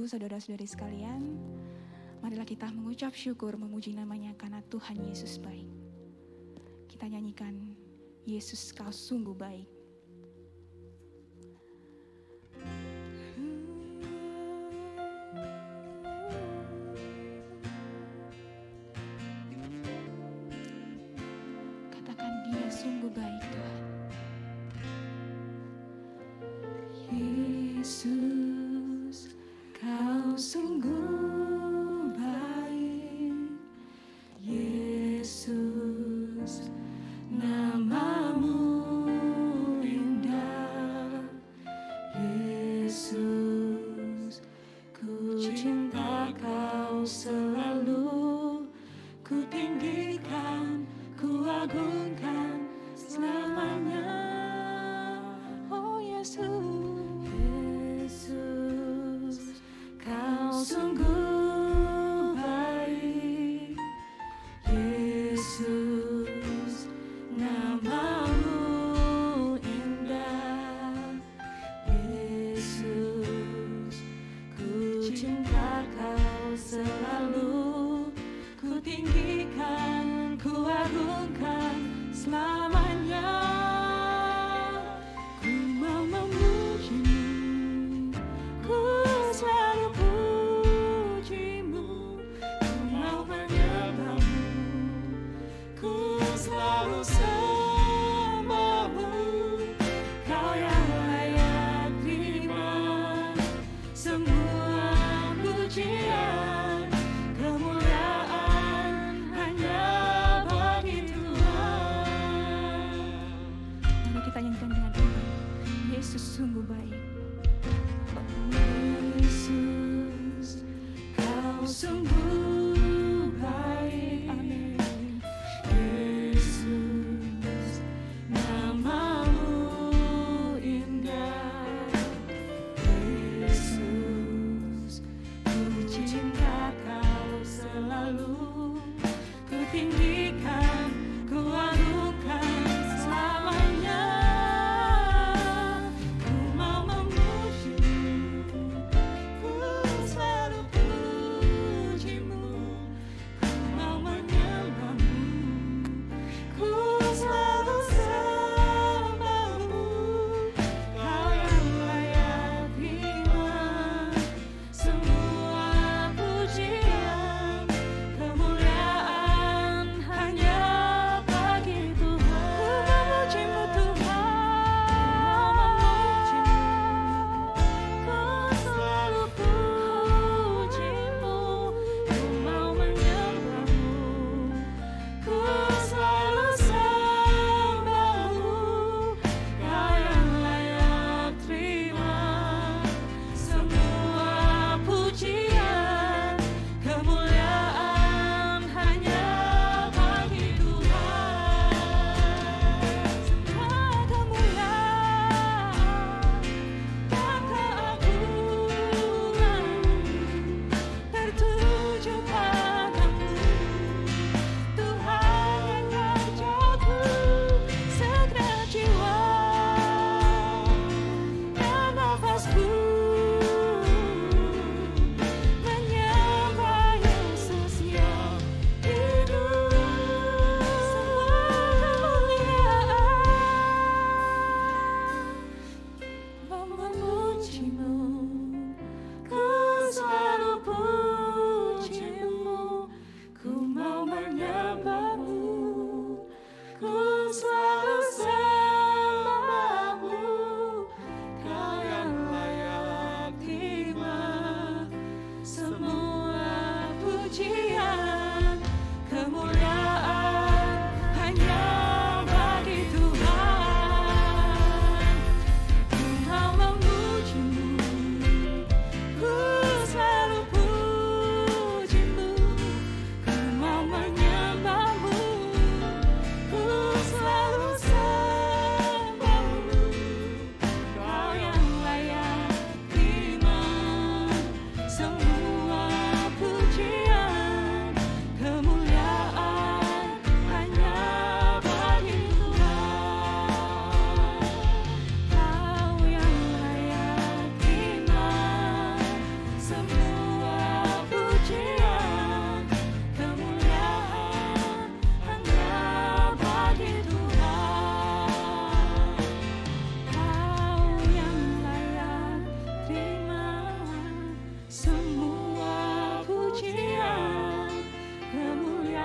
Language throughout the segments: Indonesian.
Ibu, saudara-saudari sekalian, marilah kita mengucap syukur memuji namanya karena Tuhan Yesus baik. Kita nyanyikan, Yesus kau sungguh baik. Katakan dia sungguh baik Tuhan. Yesus kau sungguh baik. Yesus namamu indah. Yesus ku cinta kau selalu. Ku tinggikan, ku agungkan selamanya. Oh Yesus, Yesus kau sungguh baik. Yesus namamu indah. Yesus ku cinta kau selalu. Ku tinggikan, ku agungkan selamanya. Ku mau memujimu, ku selalu pujimu. Ku mau menyembahmu, ku selalu sembahmu. Kau yang layak terima semua pujian. Kemuliaan hanya bagi Tuhan. Mari kita nyanyikan dengan iman. Yesus sungguh baik. Yesus, kau sungguh baik. Amin. Yesus,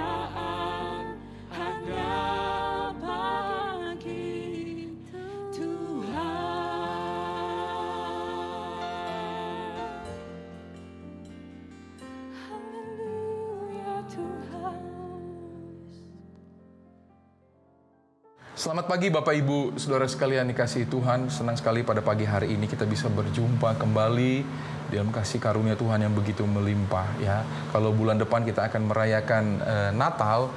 kemuliaan hanya bagi Tuhan. Haleluya Tuhan. Selamat pagi Bapak Ibu, Saudara sekalian dikasihi Tuhan. Senang sekali pada pagi hari ini kita bisa berjumpa kembali dalam kasih karunia Tuhan yang begitu melimpah ya. Kalau bulan depan kita akan merayakan Natal,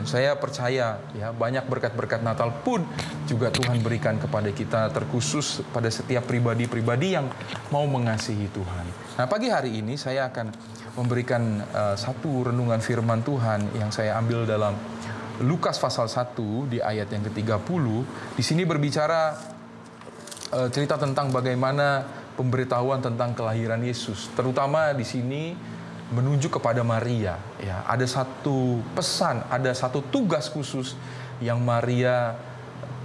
saya percaya ya banyak berkat-berkat Natal pun juga Tuhan berikan kepada kita, terkhusus pada setiap pribadi-pribadi yang mau mengasihi Tuhan. Nah, pagi hari ini saya akan memberikan satu renungan firman Tuhan yang saya ambil dalam Lukas pasal 1 di ayat yang ke-30. Di sini berbicara cerita tentang bagaimana pemberitahuan tentang kelahiran Yesus. Terutama di sini menuju kepada Maria. Ya, ada satu pesan, ada satu tugas khusus yang Maria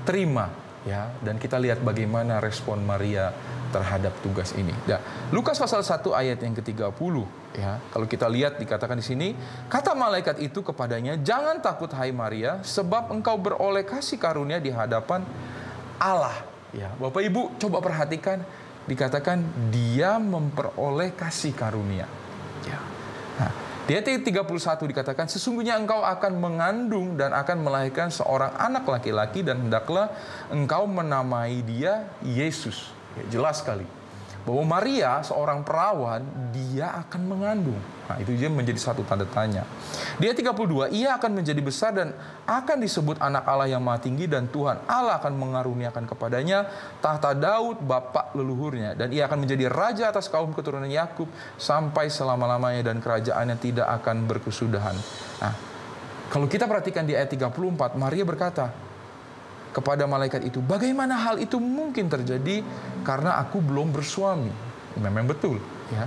terima. Ya, dan kita lihat bagaimana respon Maria terhadap tugas ini. Nah, Lukas pasal 1 ayat yang ke-30. Ya, kalau kita lihat dikatakan di sini, kata malaikat itu kepadanya, jangan takut hai Maria, sebab engkau beroleh kasih karunia di hadapan Allah. Ya, Bapak Ibu coba perhatikan, dikatakan dia memperoleh kasih karunia. Ya. Nah, di ayat 31 dikatakan, sesungguhnya engkau akan mengandung dan akan melahirkan seorang anak laki-laki dan hendaklah engkau menamai dia Yesus. Ya, jelas sekali bahwa Maria seorang perawan, dia akan mengandung. Nah, itu dia menjadi satu tanda tanya. Dia 32, ia akan menjadi besar dan akan disebut anak Allah yang Maha Tinggi, dan Tuhan Allah akan mengaruniakan kepadanya tahta Daud bapa leluhurnya, dan ia akan menjadi raja atas kaum keturunan Yakub sampai selama-lamanya, dan kerajaannya tidak akan berkesudahan. Nah, kalau kita perhatikan di ayat 34, Maria berkata kepada malaikat itu, bagaimana hal itu mungkin terjadi karena aku belum bersuami? Memang betul ya.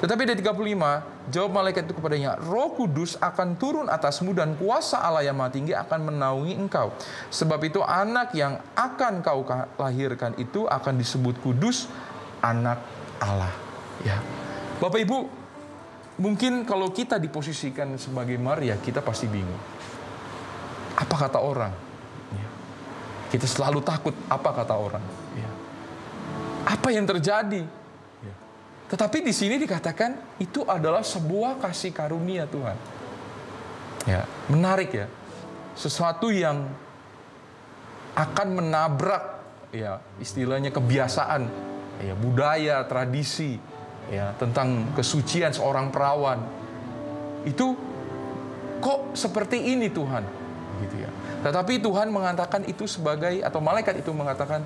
Tetapi di 35, jawab malaikat itu kepadanya, Roh Kudus akan turun atasmu dan kuasa Allah yang Maha Tinggi akan menaungi engkau. Sebab itu anak yang akan kau lahirkan itu akan disebut kudus, anak Allah. Ya. Bapak Ibu, mungkin kalau kita diposisikan sebagai Maria, kita pasti bingung. Apa kata orang? Kita selalu takut apa kata orang. Ya. Apa yang terjadi? Ya. Tetapi di sini dikatakan itu adalah sebuah kasih karunia Tuhan. Ya, menarik ya. Sesuatu yang akan menabrak ya istilahnya kebiasaan, ya, budaya, tradisi, ya, tentang kesucian seorang perawan. Itu kok seperti ini Tuhan? Gitu ya. Tetapi Tuhan mengatakan itu sebagai, atau malaikat itu mengatakan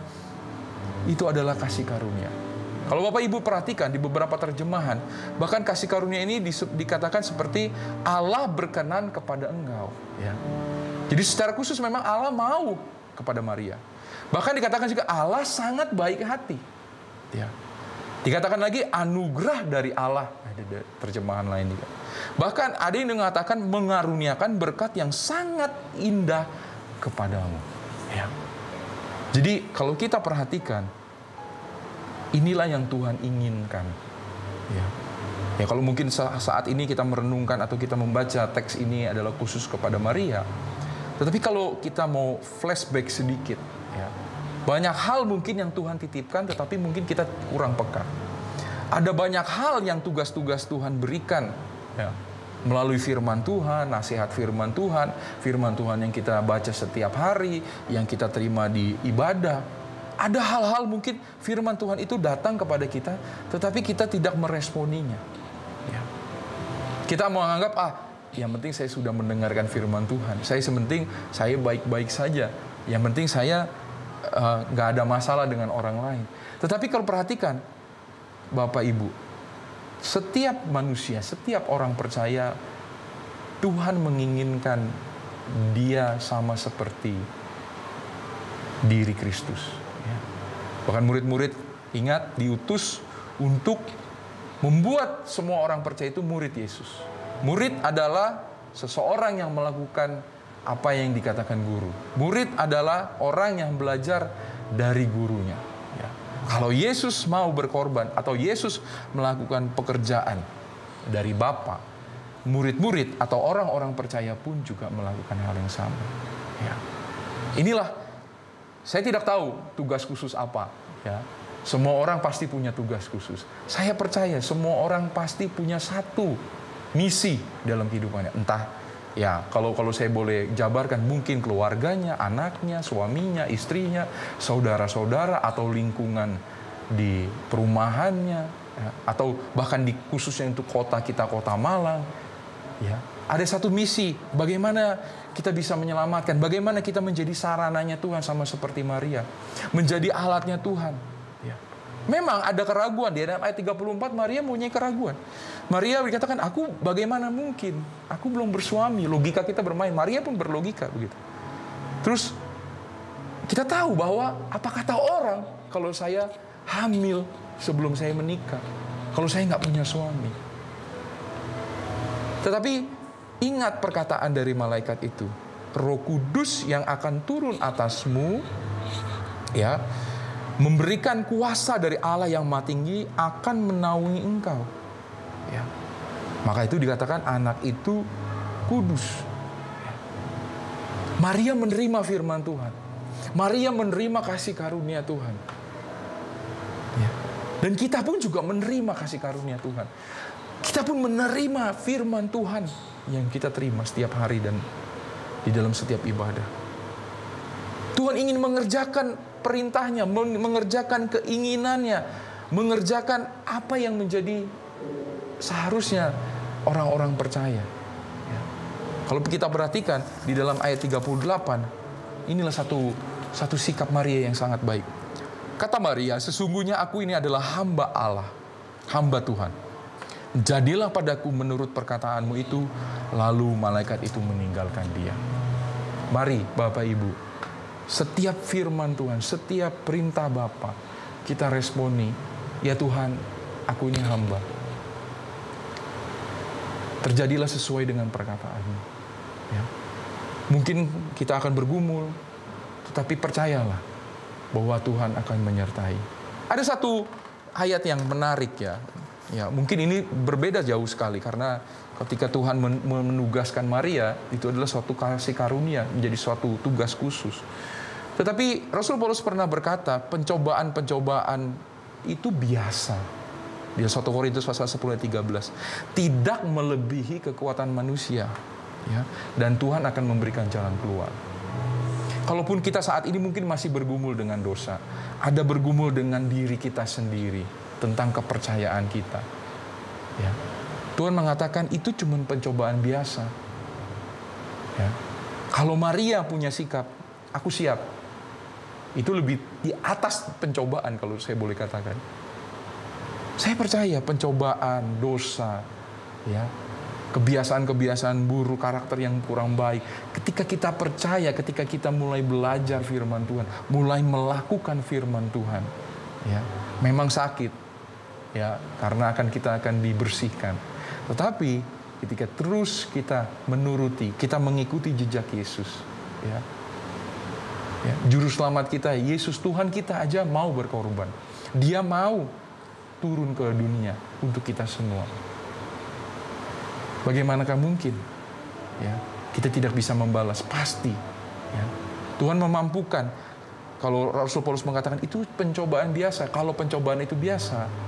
itu adalah kasih karunia. Kalau Bapak Ibu perhatikan di beberapa terjemahan, bahkan kasih karunia ini dikatakan seperti Allah berkenan kepada engkau. Ya. Jadi secara khusus memang Allah mau kepada Maria. Bahkan dikatakan juga Allah sangat baik hati. Ya. Dikatakan lagi anugerah dari Allah. Ada terjemahan lain juga. Bahkan ada yang mengatakan mengaruniakan berkat yang sangat indah kepadamu. Ya. Jadi kalau kita perhatikan, inilah yang Tuhan inginkan. Ya. Ya, kalau mungkin saat ini kita merenungkan atau kita membaca teks ini adalah khusus kepada Maria. Tetapi kalau kita mau flashback sedikit, ya, banyak hal mungkin yang Tuhan titipkan, tetapi mungkin kita kurang peka. Ada banyak hal yang tugas-tugas Tuhan berikan, ya, melalui firman Tuhan, nasihat firman Tuhan yang kita baca setiap hari, yang kita terima di ibadah. Ada hal-hal mungkin firman Tuhan itu datang kepada kita, tetapi kita tidak meresponinya. Ya. Kita mau menganggap, yang penting saya sudah mendengarkan firman Tuhan. Saya baik-baik saja. Yang penting saya nggak ada masalah dengan orang lain. Tetapi kalau perhatikan, Bapak Ibu, setiap manusia, setiap orang percaya, Tuhan menginginkan dia sama seperti diri Kristus. Ya. Bahkan murid-murid ingat diutus untuk membuat semua orang percaya itu murid Yesus. Murid adalah seseorang yang melakukan apa yang dikatakan guru. Murid adalah orang yang belajar dari gurunya. Ya. Kalau Yesus mau berkorban atau Yesus melakukan pekerjaan dari Bapa, murid-murid atau orang-orang percaya pun juga melakukan hal yang sama. Ya. Inilah, saya tidak tahu tugas khusus apa. Ya. Semua orang pasti punya tugas khusus. Saya percaya semua orang pasti punya satu misi dalam kehidupannya. Entah, ya kalau saya boleh jabarkan, mungkin keluarganya, anaknya, suaminya, istrinya, saudara-saudara, atau lingkungan di perumahannya, ya, atau bahkan di khususnya untuk kota kita, Kota Malang. Ya, ada satu misi, bagaimana kita bisa menyelamatkan, bagaimana kita menjadi sarananya Tuhan sama seperti Maria, menjadi alatnya Tuhan. Ya. Memang ada keraguan, di dalam ayat 34 Maria mempunyai keraguan. Maria dikatakan, aku bagaimana mungkin, aku belum bersuami, logika kita bermain, Maria pun berlogika begitu. Terus kita tahu bahwa apa kata orang kalau saya hamil sebelum saya menikah, kalau saya nggak punya suami. Tetapi ingat perkataan dari malaikat itu, Roh Kudus yang akan turun atasmu, ya, memberikan kuasa dari Allah yang Maha Tinggi akan menaungi engkau. Ya. Maka itu dikatakan anak itu kudus. Ya. Maria menerima firman Tuhan. Maria menerima kasih karunia Tuhan. Ya. Dan kita pun juga menerima kasih karunia Tuhan. Kita pun menerima firman Tuhan yang kita terima setiap hari dan di dalam setiap ibadah. Tuhan ingin mengerjakan perintahnya, mengerjakan keinginannya, mengerjakan apa yang menjadi seharusnya orang-orang percaya. Ya. Kalau kita perhatikan di dalam ayat 38, inilah satu sikap Maria yang sangat baik. Kata Maria, sesungguhnya aku ini adalah hamba Allah, hamba Tuhan. Jadilah padaku menurut perkataanmu itu. Lalu malaikat itu meninggalkan dia. Mari Bapak Ibu, setiap firman Tuhan, setiap perintah Bapa, kita responi, ya Tuhan, aku ini hamba. Terjadilah sesuai dengan perkataanmu. Ya. Mungkin kita akan bergumul, tetapi percayalah bahwa Tuhan akan menyertai. Ada satu ayat yang menarik ya. Ya, mungkin ini berbeda jauh sekali karena ketika Tuhan menugaskan Maria, itu adalah suatu kasih karunia, menjadi suatu tugas khusus. Tetapi Rasul Paulus pernah berkata, pencobaan-pencobaan itu biasa. Di 1 Korintus pasal 10 ayat 13, tidak melebihi kekuatan manusia, ya, dan Tuhan akan memberikan jalan keluar. Kalaupun kita saat ini mungkin masih bergumul dengan dosa, ada bergumul dengan diri kita sendiri, tentang kepercayaan kita. Ya. Tuhan mengatakan itu cuma pencobaan biasa. Ya. Kalau Maria punya sikap, aku siap. Itu lebih di atas pencobaan kalau saya boleh katakan. Saya percaya pencobaan, dosa, ya, kebiasaan-kebiasaan buruk, karakter yang kurang baik. Ketika kita percaya, ketika kita mulai belajar firman Tuhan, mulai melakukan firman Tuhan, ya, memang sakit. Ya, karena kita akan dibersihkan. Tetapi ketika terus kita menuruti, kita mengikuti jejak Yesus, ya, ya, juru selamat kita, Yesus Tuhan kita aja mau berkorban. Dia mau turun ke dunia untuk kita semua. Bagaimanakah mungkin, ya, kita tidak bisa membalas? Pasti, ya. Tuhan memampukan. Kalau Rasul Paulus mengatakan itu pencobaan biasa. Kalau pencobaan itu biasa,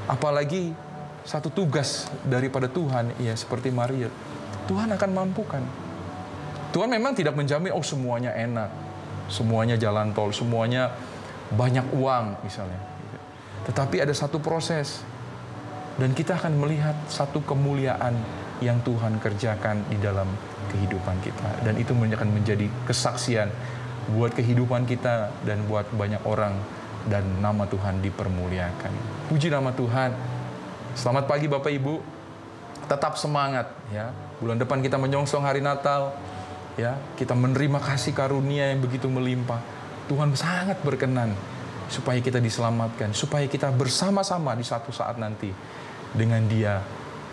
apalagi satu tugas daripada Tuhan, ya seperti Maria, Tuhan akan mampukan. Tuhan memang tidak menjamin, oh semuanya enak, semuanya jalan tol, semuanya banyak uang misalnya. Tetapi ada satu proses, dan kita akan melihat satu kemuliaan yang Tuhan kerjakan di dalam kehidupan kita. Dan itu akan menjadi kesaksian buat kehidupan kita dan buat banyak orang, dan nama Tuhan dipermuliakan. Puji nama Tuhan. Selamat pagi Bapak Ibu. Tetap semangat ya. Bulan depan kita menyongsong hari Natal. Ya, kita menerima kasih karunia yang begitu melimpah. Tuhan sangat berkenan supaya kita diselamatkan, supaya kita bersama-sama di satu saat nanti dengan Dia,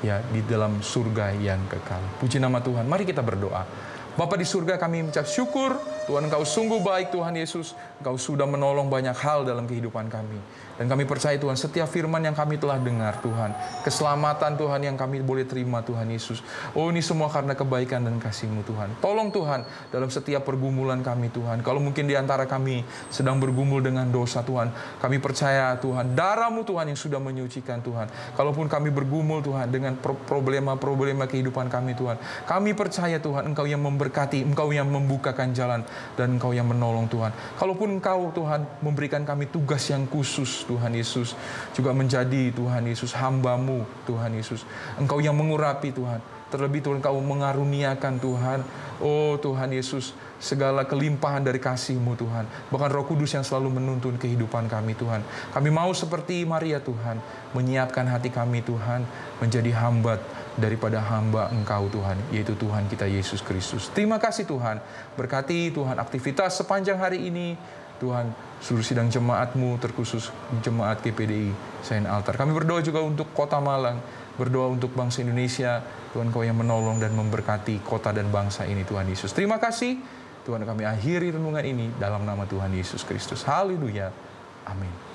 ya, di dalam surga yang kekal. Puji nama Tuhan. Mari kita berdoa. Bapa di surga, kami mengucap syukur, Tuhan Engkau sungguh baik Tuhan Yesus. Engkau sudah menolong banyak hal dalam kehidupan kami. Dan kami percaya Tuhan, setiap firman yang kami telah dengar Tuhan, keselamatan Tuhan yang kami boleh terima Tuhan Yesus. Oh, ini semua karena kebaikan dan kasih-Mu Tuhan. Tolong Tuhan, dalam setiap pergumulan kami Tuhan. Kalau mungkin di antara kami sedang bergumul dengan dosa Tuhan, kami percaya Tuhan, darah-Mu Tuhan yang sudah menyucikan Tuhan. Kalaupun kami bergumul Tuhan dengan problema-problema kehidupan kami Tuhan, kami percaya Tuhan, Engkau yang memberkati, Engkau yang membukakan jalan, dan Engkau yang menolong Tuhan. Kalaupun Engkau Tuhan memberikan kami tugas yang khusus Tuhan Yesus, juga menjadi Tuhan Yesus hamba-Mu Tuhan Yesus. Engkau yang mengurapi Tuhan. Terlebih Tuhan Engkau mengaruniakan Tuhan. Oh Tuhan Yesus, segala kelimpahan dari kasih-Mu Tuhan. Bahkan Roh Kudus yang selalu menuntun kehidupan kami Tuhan. Kami mau seperti Maria Tuhan, menyiapkan hati kami Tuhan, menjadi hamba daripada hamba Engkau Tuhan, yaitu Tuhan kita Yesus Kristus. Terima kasih Tuhan. Berkati Tuhan aktivitas sepanjang hari ini. Tuhan, seluruh sidang jemaat-Mu, terkhusus jemaat GPDI Saint Altar. Kami berdoa juga untuk Kota Malang, berdoa untuk bangsa Indonesia. Tuhan, Kau yang menolong dan memberkati kota dan bangsa ini Tuhan Yesus. Terima kasih Tuhan, kami akhiri renungan ini dalam nama Tuhan Yesus Kristus. Haleluya. Amin.